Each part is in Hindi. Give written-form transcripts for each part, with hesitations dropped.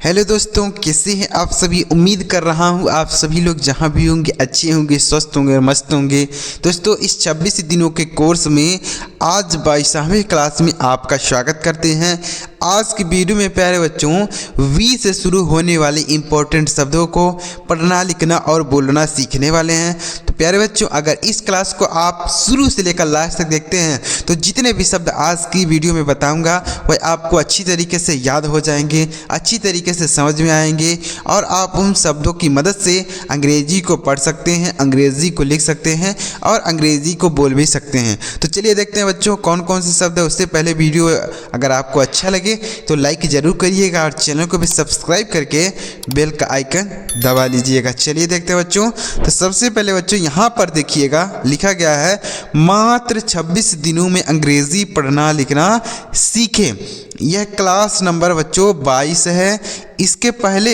हेलो दोस्तों, कैसे हैं आप सभी। उम्मीद कर रहा हूं आप सभी लोग जहां भी होंगे अच्छे होंगे, स्वस्थ होंगे और मस्त होंगे। दोस्तों, इस 26 दिनों के कोर्स में आज 22वें क्लास में आपका स्वागत करते हैं। आज की वीडियो में प्यारे बच्चों वी से शुरू होने वाले इम्पोर्टेंट शब्दों को पढ़ना, लिखना और बोलना सीखने वाले हैं। तो प्यारे बच्चों, अगर इस क्लास को आप शुरू से लेकर लास्ट तक देखते हैं तो जितने भी शब्द आज की वीडियो में बताऊंगा वह आपको अच्छी तरीके से याद हो जाएंगे, अच्छी तरीके से समझ में आएंगे और आप उन शब्दों की मदद से अंग्रेजी को पढ़ सकते हैं, अंग्रेजी को लिख सकते हैं और अंग्रेजी को बोल भी सकते हैं। तो चलिए देखते हैं बच्चों कौन कौन से शब्द है। उससे पहले वीडियो अगर आपको अच्छा लगे तो लाइक जरूर करिएगा और चैनल को भी सब्सक्राइब करके बेल का आइकन दबा लीजिएगा। चलिए देखते हैं बच्चों। तो सबसे पहले बच्चों यहाँ पर देखिएगा, लिखा गया है मात्र 26 दिनों में अंग्रेजी पढ़ना लिखना सीखें। यह क्लास नंबर बच्चों 22 है। इसके पहले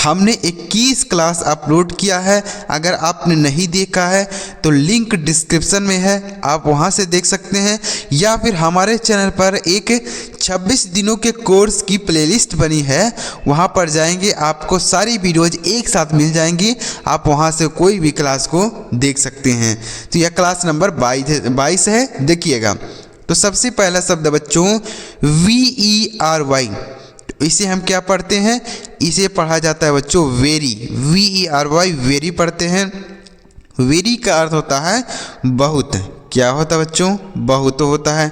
हमने 21 क्लास अपलोड किया है। अगर आपने नहीं देखा है तो लिंक डिस्क्रिप्शन में है, आप वहां से देख सकते हैं, या फिर हमारे चैनल पर एक 26 दिनों के कोर्स की प्लेलिस्ट बनी है, वहां पर जाएंगे आपको सारी वीडियोज एक साथ मिल जाएंगी, आप वहां से कोई भी क्लास को देख सकते हैं। तो यह क्लास नंबर 22 है, देखिएगा। तो सबसे पहला शब्द बच्चों VERY। तो इसे हम क्या पढ़ते हैं, इसे पढ़ा जाता है बच्चों वेरी। VERY वेरी पढ़ते हैं। वेरी का अर्थ होता है बहुत। क्या होता है बच्चों, बहुत होता है।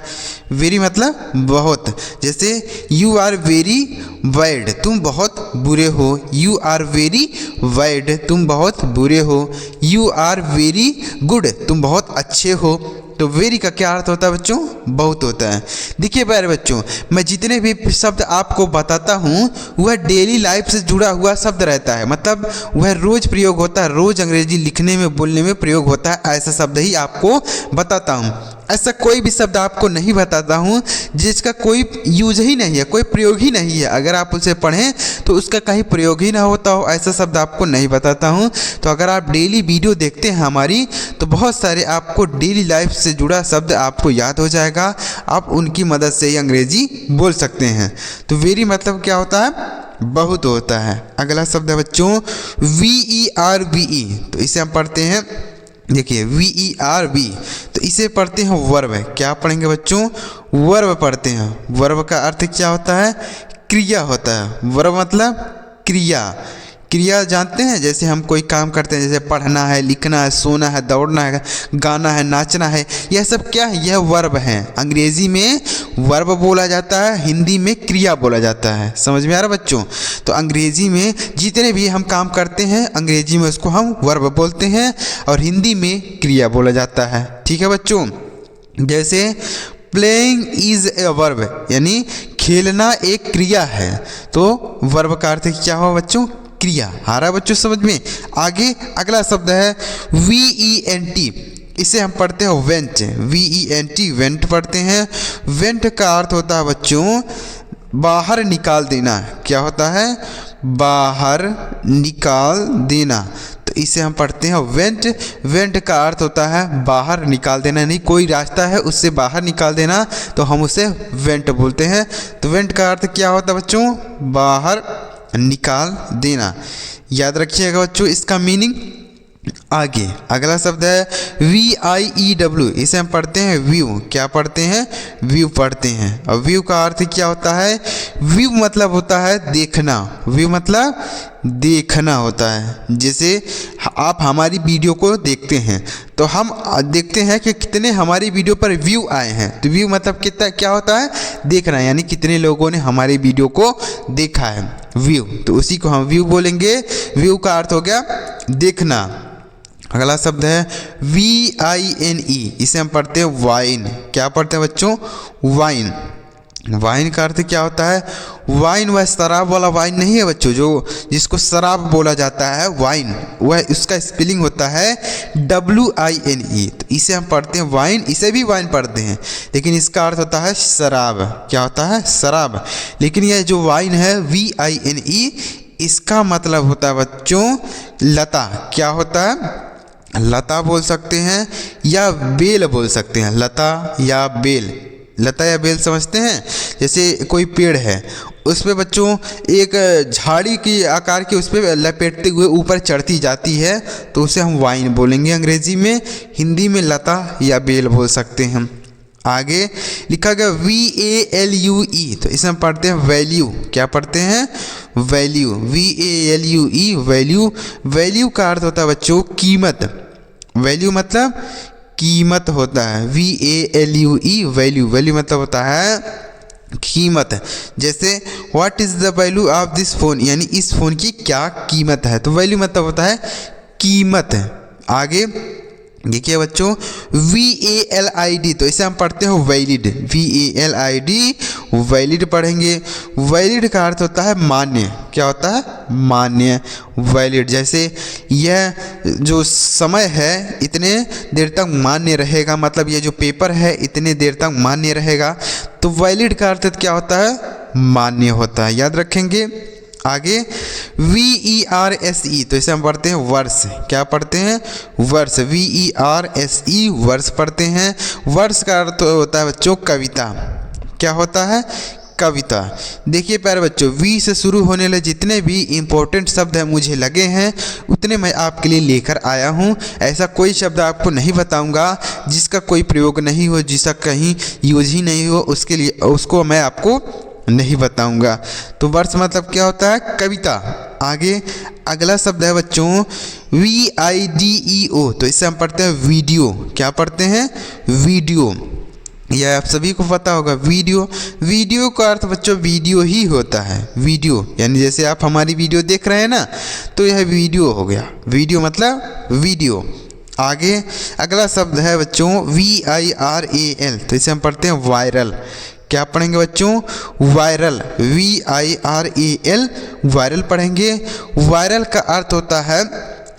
वेरी मतलब बहुत। जैसे यू आर वेरी बैड, तुम बहुत बुरे हो। यू आर वेरी बैड, तुम बहुत बुरे हो। यू आर वेरी गुड, तुम बहुत अच्छे हो। तो वेरी का क्या अर्थ होता है बच्चों, बहुत होता है। देखिए प्यारे बच्चों, मैं जितने भी शब्द आपको बताता हूँ वह डेली लाइफ से जुड़ा हुआ शब्द रहता है, मतलब वह रोज़ प्रयोग होता है, रोज़ अंग्रेजी लिखने में बोलने में प्रयोग होता है। ऐसा शब्द ही आपको बताता हूँ। ऐसा कोई भी शब्द आपको नहीं बताता हूँ जिसका कोई यूज ही नहीं है, कोई प्रयोग ही नहीं है। अगर आप उसे पढ़ें तो उसका कहीं प्रयोग ही ना होता हो, ऐसा शब्द आपको नहीं बताता हूँ। तो अगर आप डेली वीडियो देखते हैं हमारी तो बहुत सारे आपको डेली लाइफ से जुड़ा शब्द आपको याद हो जाएगा, आप उनकी मदद से ही अंग्रेजी बोल सकते हैं। तो वेरी मतलब क्या होता है, बहुत होता है। अगला शब्द है बच्चों VERBE। तो इसे हम पढ़ते हैं, देखिए VERB। तो इसे पढ़ते हैं वर्ब। क्या पढ़ेंगे बच्चों, वर्ब पढ़ते हैं। वर्ब का अर्थ क्या होता है, क्रिया होता है। वर्ब मतलब क्रिया। क्रिया जानते हैं, जैसे हम कोई काम करते हैं, जैसे पढ़ना है, लिखना है, सोना है, दौड़ना है, गाना है, नाचना है, यह सब क्या है, यह वर्ब है। अंग्रेजी में वर्ब बोला जाता है, हिंदी में क्रिया बोला जाता है। समझ में आ रहा बच्चों। तो अंग्रेजी में जितने भी हम काम करते हैं अंग्रेजी में उसको हम वर्ब बोलते हैं और हिंदी में क्रिया बोला जाता है। ठीक है बच्चों। जैसे प्लेइंग इज ए वर्ब, यानी खेलना एक क्रिया है। तो वर्ब का अर्थ क्या हो बच्चों, क्रिया। आ रहा बच्चों समझ में। आगे अगला शब्द है VENT। इसे हम पढ़ते हैं वेंट। VENT वेंट पढ़ते हैं। वेंट का अर्थ होता है बच्चों बाहर निकाल देना। क्या होता है, बाहर निकाल देना। तो इसे हम पढ़ते हैं वेंट। वेंट का अर्थ होता है बाहर निकाल देना, नहीं कोई रास्ता है उससे बाहर निकाल देना तो हम उसे वेंट बोलते हैं। तो वेंट का अर्थ क्या होता है बच्चों, बाहर निकाल देना। याद रखिएगा बच्चों इसका मीनिंग। आगे अगला शब्द है VIEW। इसे हम पढ़ते हैं व्यू। क्या पढ़ते हैं, व्यू पढ़ते हैं। और व्यू का अर्थ क्या होता है, व्यू मतलब होता है देखना। व्यू मतलब देखना होता है। जैसे आप हमारी वीडियो को देखते हैं तो हम देखते हैं कि कितने हमारी वीडियो पर व्यू आए हैं। तो व्यू मतलब कितना क्या होता है, देखना, यानी कितने लोगों ने हमारी वीडियो को देखा है, व्यू। तो उसी को हम व्यू बोलेंगे। व्यू का अर्थ हो गया देखना। अगला शब्द है VINE। इसे हम पढ़ते हैं वाइन। क्या पढ़ते हैं बच्चों, वाइन। वाइन का अर्थ क्या होता है, वाइन वह शराब वाला वाइन नहीं है बच्चों, जो जिसको शराब बोला जाता है, वाइन वह उसका स्पेलिंग होता है WINE। तो इसे हम पढ़ते हैं वाइन। इसे भी वाइन पढ़ते हैं लेकिन इसका अर्थ होता है शराब। क्या होता है, शराब। लेकिन यह जो वाइन है VINE, इसका मतलब होता है बच्चों लता। क्या होता है, लता बोल सकते हैं या बेल बोल सकते हैं। लता या बेल, लता या बेल समझते हैं। जैसे कोई पेड़ है उस पर बच्चों एक झाड़ी की आकार की उस पर लपेटते हुए ऊपर चढ़ती जाती है, तो उसे हम वाइन बोलेंगे अंग्रेजी में। हिंदी में लता या बेल बोल सकते हैं हम। आगे लिखा गया VALUE, तो इसे हम पढ़ते हैं वैल्यू। क्या पढ़ते हैं? वैल्यू। VALUE value. वैल्यू का अर्थ होता है बच्चों कीमत। वैल्यू मतलब कीमत होता है। VALUE value. वैल्यू मतलब होता है कीमत। जैसे what is the value of this phone, यानी इस फ़ोन की क्या कीमत है। तो वैल्यू मतलब होता है कीमत। आगे देखिए बच्चों VALID, तो इसे हम पढ़ते हैं वैलिड। VALID वैलिड पढ़ेंगे। वैलिड का अर्थ होता है मान्य। क्या होता है? मान्य। वैलिड जैसे यह जो समय है इतने देर तक मान्य रहेगा, मतलब ये जो पेपर है इतने देर तक मान्य रहेगा। तो वैलिड का अर्थ क्या होता है? मान्य होता है। याद रखेंगे। आगे VERSE, तो इसे हम पढ़ते हैं वर्ष। क्या पढ़ते हैं? वर्ष। VERSE वर्ष पढ़ते हैं। वर्ष का अर्थ होता है बच्चों कविता। क्या होता है? कविता। देखिए प्यारे बच्चों, V से शुरू होने वाले जितने भी इम्पोर्टेंट शब्द हैं मुझे लगे हैं उतने मैं आपके लिए लेकर आया हूँ। ऐसा कोई शब्द आपको नहीं बताऊँगा जिसका कोई प्रयोग नहीं हो, जिसका कहीं यूज ही नहीं हो, उसके लिए उसको मैं आपको नहीं बताऊंगा। तो वर्ष मतलब क्या होता है? कविता। आगे अगला शब्द है बच्चों VIDEO, तो इससे हम पढ़ते हैं वीडियो। क्या पढ़ते हैं? वीडियो। यह आप सभी को पता होगा। वीडियो। वीडियो का अर्थ बच्चों वीडियो ही होता है। वीडियो यानी जैसे आप हमारी वीडियो देख रहे हैं ना, तो यह वीडियो हो गया। वीडियो मतलब वीडियो। आगे अगला शब्द है बच्चों VIRAL, तो इसे हम पढ़ते हैं वायरल। क्या पढ़ेंगे बच्चों? वायरल। VIRAL वायरल पढ़ेंगे। वायरल का अर्थ होता है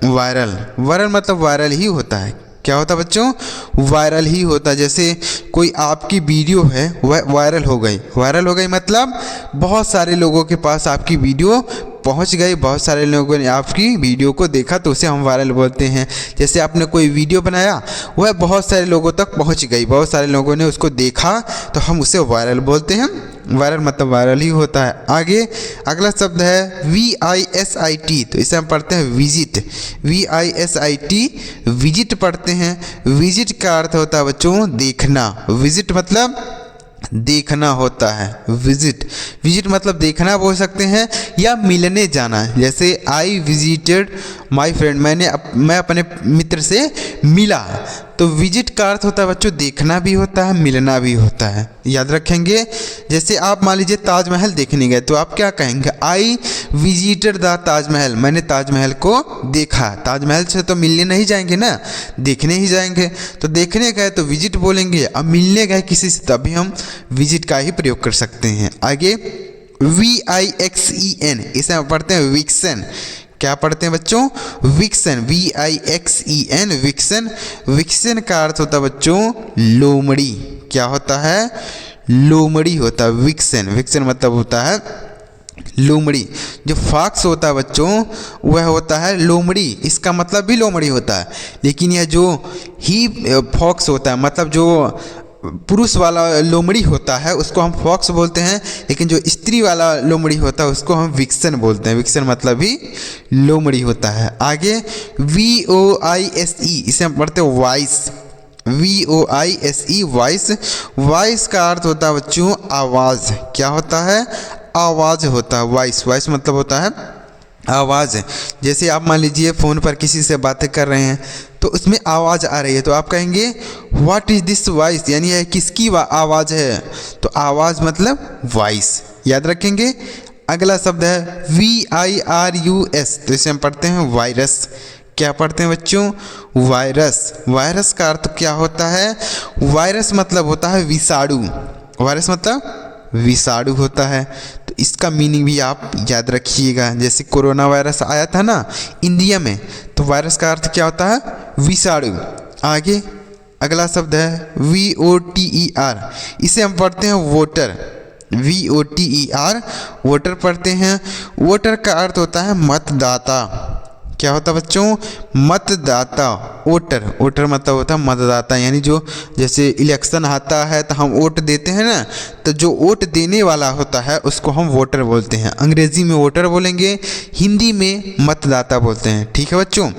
वायरल। वायरल मतलब वायरल ही होता है। क्या होता है बच्चों? वायरल ही होता है। जैसे कोई आपकी वीडियो है वह वायरल हो गई। वायरल हो गई मतलब बहुत सारे लोगों के पास आपकी वीडियो पहुंच गई, बहुत सारे लोगों ने आपकी वीडियो को देखा, तो उसे हम वायरल बोलते हैं। जैसे आपने कोई वीडियो बनाया वह बहुत सारे लोगों तक पहुंच गई, बहुत सारे लोगों ने उसको देखा, तो हम उसे वायरल बोलते हैं। वायरल मतलब वायरल ही होता है। आगे अगला शब्द है VISIT, तो इसे हम पढ़ते हैं विजिट। VISIT विजिट पढ़ते हैं। विजिट का अर्थ होता है बच्चों देखना। विजिट मतलब देखना होता है। विजिट। विजिट मतलब देखना बोल सकते हैं या मिलने जाना। जैसे आई विजिटेड माई फ्रेंड, मैं अपने मित्र से मिला। तो विजिट का अर्थ होता है बच्चों देखना भी होता है, मिलना भी होता है। याद रखेंगे। जैसे आप मान लीजिए ताजमहल देखने गए, तो आप क्या कहेंगे? आई विजिटेड द ताजमहल, मैंने ताजमहल को देखा। ताजमहल से तो मिलने नहीं जाएंगे ना, देखने ही जाएंगे। तो देखने गए तो विजिट बोलेंगे, अब मिलने गए किसी से तभी हम विजिट का ही प्रयोग कर सकते हैं। आगे VIXEN, इसे हम पढ़ते हैं विक्सन। क्या पढ़ते हैं बच्चों? विक्सन। VIXEN vixen. विक्सन का अर्थ होता है बच्चों लोमड़ी। क्या होता है? लोमड़ी होता है विक्सन। विक्सन मतलब होता है लोमड़ी। जो फॉक्स होता है बच्चों वह होता है लोमड़ी, इसका मतलब भी लोमड़ी होता है। लेकिन यह जो ही फॉक्स होता है, मतलब जो पुरुष वाला लोमड़ी होता है उसको हम फॉक्स बोलते हैं, लेकिन जो स्त्री वाला लोमड़ी होता है उसको हम विक्सन बोलते हैं। विक्सन मतलब भी लोमड़ी होता है। आगे VOICE, इसे हम पढ़ते हैं वॉइस। VOICE voice. वॉइस का अर्थ होता है बच्चों आवाज़। क्या होता है? आवाज़ होता है। वॉइस। वॉइस मतलब होता है आवाज़। जैसे आप मान लीजिए फ़ोन पर किसी से बातें कर रहे हैं तो उसमें आवाज़ आ रही है, तो आप कहेंगे व्हाट इज़ दिस वॉइस, यानी यह किसकी आवाज़ है। तो आवाज़ मतलब वॉइस। याद रखेंगे। अगला शब्द है VIRUS, तो इसे हम पढ़ते हैं वायरस। क्या पढ़ते हैं बच्चों? वायरस। वायरस का अर्थ क्या होता है? वायरस मतलब होता है विषाणु। वायरस मतलब विषाणु होता है। तो इसका मीनिंग भी आप याद रखिएगा। जैसे कोरोना वायरस आया था ना इंडिया में, तो वायरस का अर्थ क्या होता है? विषाणु। आगे अगला शब्द है VOTER, इसे हम पढ़ते हैं वोटर। VOTER वोटर पढ़ते हैं। वोटर का अर्थ होता है मतदाता। क्या होता है बच्चों? मतदाता। वोटर, वोटर मतलब होता है मतदाता, यानी जो जैसे इलेक्शन आता है तो हम वोट देते हैं ना, तो जो वोट देने वाला होता है उसको हम वोटर बोलते हैं। अंग्रेजी में वोटर बोलेंगे, हिंदी में मतदाता बोलते हैं। ठीक है बच्चों,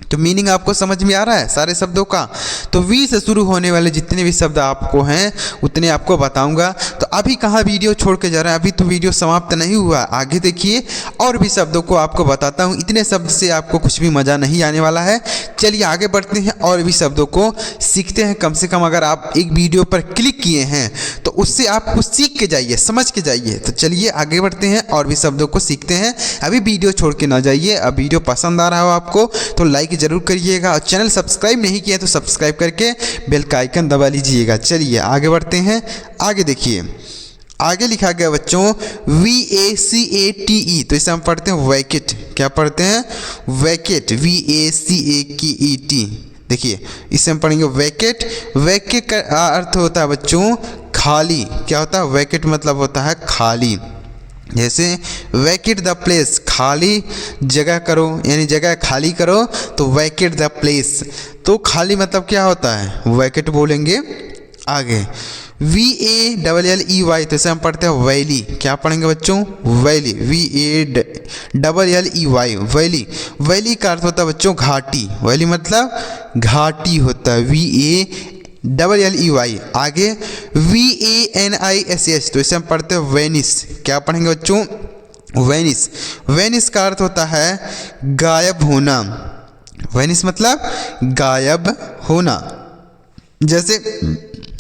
तो मीनिंग आपको समझ में आ रहा है सारे शब्दों का? तो वी से शुरू होने वाले जितने भी शब्द आपको हैं उतने आपको बताऊंगा। तो अभी कहाँ वीडियो छोड़ के जा रहे हैं, अभी तो वीडियो समाप्त नहीं हुआ, आगे देखिए और भी शब्दों को आपको बताता हूँ। इतने शब्द से आपको कुछ भी मज़ा नहीं आने वाला है। चलिए आगे बढ़ते हैं और भी शब्दों को सीखते हैं। कम से कम अगर आप एक वीडियो पर क्लिक किए हैं तो उससे आप कुछ सीख के जाइए, समझ के जाइए। तो चलिए आगे बढ़ते हैं और भी शब्दों को सीखते हैं। अभी वीडियो छोड़ के ना जाइए। अब वीडियो पसंद आ रहा हो आपको तो लाइक जरूर करिएगा, और चैनल सब्सक्राइब नहीं किया तो सब्सक्राइब करके बेल का आइकन दबा लीजिएगा। चलिए आगे बढ़ते हैं। आगे देखिए, आगे लिखा गया बच्चों VACATE, तो इसे हम पढ़ते हैं वैकेट। क्या पढ़ते हैं? वैकेट, VACATE। देखिए इसे हम पढ़ेंगे वैकेट। वैकेट का अर्थ होता है बच्चों खाली। क्या होता है? वैकेट मतलब होता है खाली। जैसे वैकेट द प्लेस, खाली जगह करो, यानी जगह खाली करो, तो वैकेट द प्लेस। तो खाली मतलब क्या होता है? वैकेट बोलेंगे। आगे VALLEY, तो इसे हम पढ़ते हैं वैली। क्या पढ़ेंगे बच्चों? Valley, VALLEY, valley. वैली का अर्थ होता है बच्चों घाटी। वैली मतलब घाटी होता है, VALLEY। आगे VANISH, तो इसे हम पढ़ते हैं वेनिस। क्या पढ़ेंगे बच्चों? वेनिस। वेनिस का अर्थ होता है गायब होना। वेनिस मतलब गायब होना। जैसे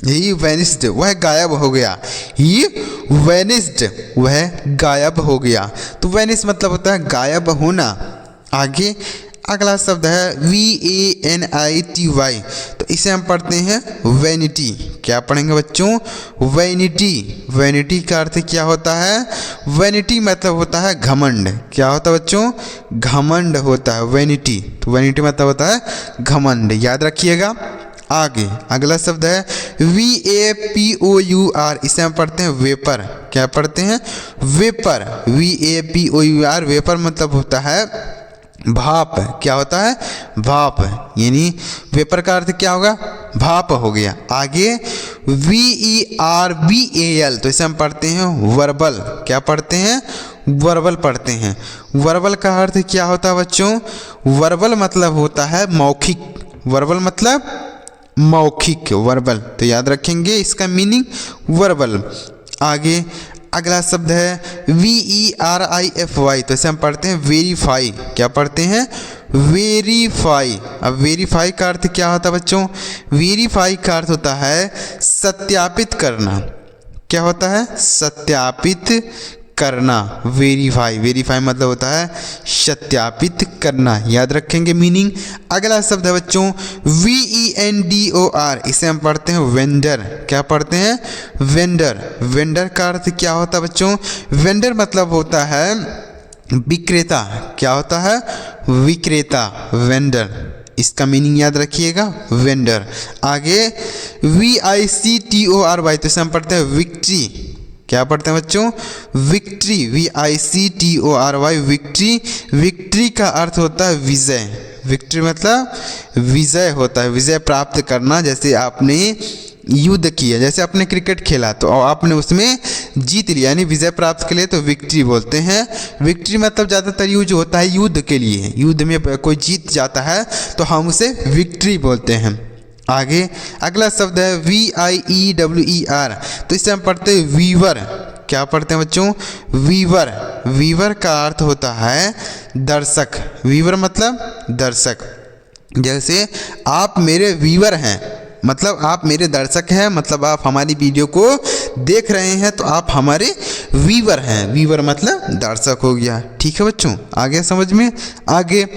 ही वेनिस्ड, वह गायब हो गया। ही वेनिस्ड, वह गायब हो गया। तो वेनिस मतलब होता है गायब होना। आगे अगला शब्द है VANITY, तो इसे हम पढ़ते हैं वैनिटी। क्या पढ़ेंगे बच्चों? वैनिटी। वैनिटी का अर्थ क्या होता है? वैनिटी मतलब होता है घमंड। क्या होता है बच्चों? घमंड होता है वैनिटी। तो वैनिटी मतलब होता है घमंड, याद रखिएगा। आगे अगला शब्द है VAPOUR, इसे हम पढ़ते हैं वेपर। क्या पढ़ते हैं? Vapour, VAPOUR। वेपर मतलब होता है भाप। क्या होता है? भाप, यानी वेपर का अर्थ क्या होगा? भाप हो गया। आगे VERBAL, तो इसे हम पढ़ते हैं वर्बल। क्या पढ़ते हैं? वर्बल पढ़ते हैं। वर्बल का अर्थ क्या होता है बच्चों? वर्बल मतलब होता है मौखिक। वर्बल मतलब मौखिक, वर्बल। तो याद रखेंगे इसका मीनिंग वर्बल। आगे अगला शब्द है VERIFY, तो इसे हम पढ़ते हैं वेरीफाई। क्या पढ़ते हैं? वेरीफाई। अब वेरीफाई का अर्थ क्या होता है बच्चों? वेरीफाई का अर्थ होता है सत्यापित करना। क्या होता है? सत्यापित करना। वेरीफाई, वेरीफाई मतलब होता है सत्यापित करना। याद रखेंगे मीनिंग। अगला शब्द है बच्चों VENDOR, इसे हम पढ़ते हैं वेंडर। क्या पढ़ते हैं? वेंडर। वेंडर का अर्थ क्या होता है बच्चों? वेंडर मतलब होता है विक्रेता। क्या होता है? विक्रेता, वेंडर। इसका मीनिंग याद रखिएगा, वेंडर। आगे VICTORY, तो इसे हम पढ़ते हैं विक्ट्री। क्या पढ़ते हैं बच्चों? Victory, VICTORY, victory. विक्ट्री का अर्थ होता है विजय। विक्ट्री मतलब विजय होता है, विजय प्राप्त करना। जैसे आपने युद्ध किया, जैसे आपने क्रिकेट खेला तो आपने उसमें जीत लिया, यानी विजय प्राप्त के लिए तो विक्ट्री बोलते हैं। विक्ट्री मतलब ज़्यादातर यूज होता है युद्ध के लिए। युद्ध में कोई जीत जाता है तो हम उसे विक्ट्री बोलते हैं। आगे अगला शब्द है VIEWER, तो इसे हम पढ़ते हैं वीवर। क्या पढ़ते हैं बच्चों? वीवर। वीवर का अर्थ होता है दर्शक। वीवर मतलब दर्शक। जैसे आप मेरे वीवर हैं, मतलब आप मेरे दर्शक हैं, मतलब आप हमारी वीडियो को देख रहे हैं तो आप हमारे वीवर हैं। वीवर मतलब दर्शक हो गया। ठीक है बच्चों, आगे समझ में? आगे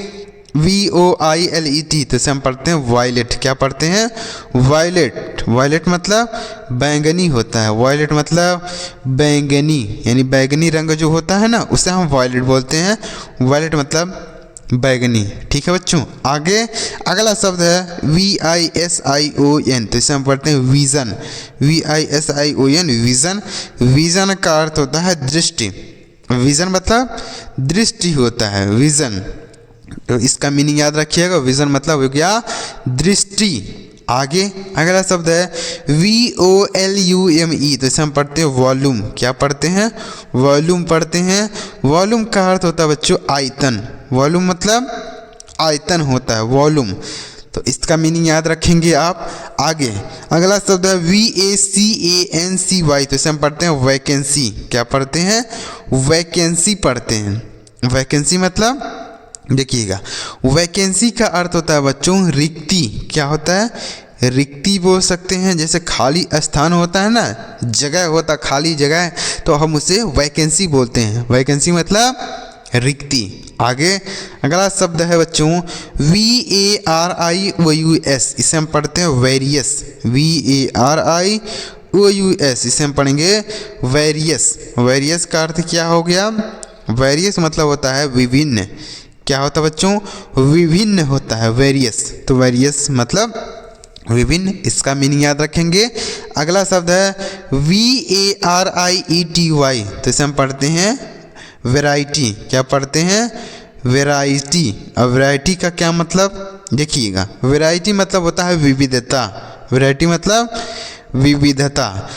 VOILET, तो इसे हम पढ़ते हैं वायलेट। क्या पढ़ते हैं? वायलेट। वायलेट मतलब बैंगनी होता है। वायलेट मतलब बैंगनी, यानी बैंगनी रंग जो होता है ना उसे हम वायलेट बोलते हैं। वायलेट मतलब बैंगनी। ठीक है बच्चों, आगे अगला शब्द है VISION, तो इसे हम पढ़ते हैं विज़न। VISION, vision. विज़न का अर्थ होता है दृष्टि। विज़न मतलब दृष्टि होता है, विज़न। तो इसका मीनिंग याद रखिएगा, विजन मतलब हो गया दृष्टि। आगे अगला शब्द है VOLUME, तो इसे हम पढ़ते हैं वॉल्यूम। क्या पढ़ते हैं? वॉल्यूम पढ़ते हैं। वॉल्यूम का अर्थ होता है बच्चों आयतन। वॉल्यूम मतलब आयतन होता है वॉल्यूम, तो इसका मीनिंग याद रखेंगे आप। आगे अगला शब्द है VACANCY, तो इसे हम पढ़ते हैं वैकेंसी। क्या पढ़ते हैं? वैकेंसी पढ़ते हैं। वैकेंसी मतलब देखिएगा, वैकेंसी का अर्थ होता है बच्चों रिक्ति। क्या होता है? रिक्ति बोल सकते हैं। जैसे खाली स्थान होता है ना, जगह होता खाली जगह, तो हम उसे वैकेंसी बोलते हैं। वैकेंसी मतलब रिक्ति। आगे अगला शब्द है बच्चों VARIOUS, इसे हम पढ़ते हैं वेरियस। VARIOUS, इसे हम पढ़ेंगे वेरियस। वेरियस का अर्थ क्या हो गया? वेरियस मतलब होता है विभिन्न। क्या होता है बच्चों? विभिन्न होता है वेरियस। तो वेरियस मतलब विभिन्न, इसका मीनिंग याद रखेंगे। अगला शब्द है VARIETY, तो इसे हम पढ़ते हैं वैरायटी। क्या पढ़ते हैं? वैरायटी। अब वैरायटी का क्या मतलब देखिएगा, वैरायटी मतलब होता है विविधता। वैरायटी मतलब विविधता।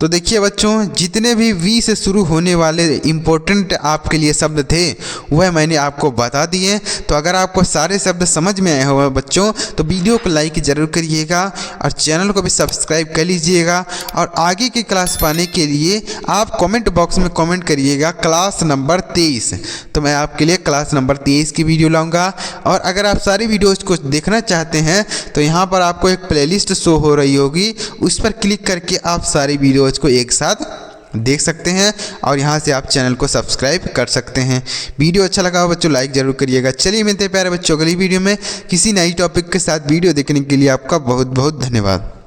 तो देखिए बच्चों, जितने भी वी से शुरू होने वाले इम्पोर्टेंट आपके लिए शब्द थे वह मैंने आपको बता दिए। तो अगर आपको सारे शब्द समझ में आए हो बच्चों, तो वीडियो को लाइक ज़रूर करिएगा और चैनल को भी सब्सक्राइब कर लीजिएगा। और आगे की क्लास पाने के लिए आप कमेंट बॉक्स में कमेंट करिएगा क्लास नंबर 23, तो मैं आपके लिए क्लास नंबर 23 की वीडियो लाऊँगा। और अगर आप सारी वीडियोज़ को देखना चाहते हैं तो यहाँ पर आपको एक प्लेलिस्ट शो हो रही होगी, उस पर क्लिक करके आप सारी वीडियो को एक साथ देख सकते हैं और यहाँ से आप चैनल को सब्सक्राइब कर सकते हैं। वीडियो अच्छा लगा हो बच्चों लाइक जरूर करिएगा। चलिए मिलते हैं प्यारे बच्चों अगली वीडियो में किसी नई टॉपिक के साथ। वीडियो देखने के लिए आपका बहुत बहुत धन्यवाद।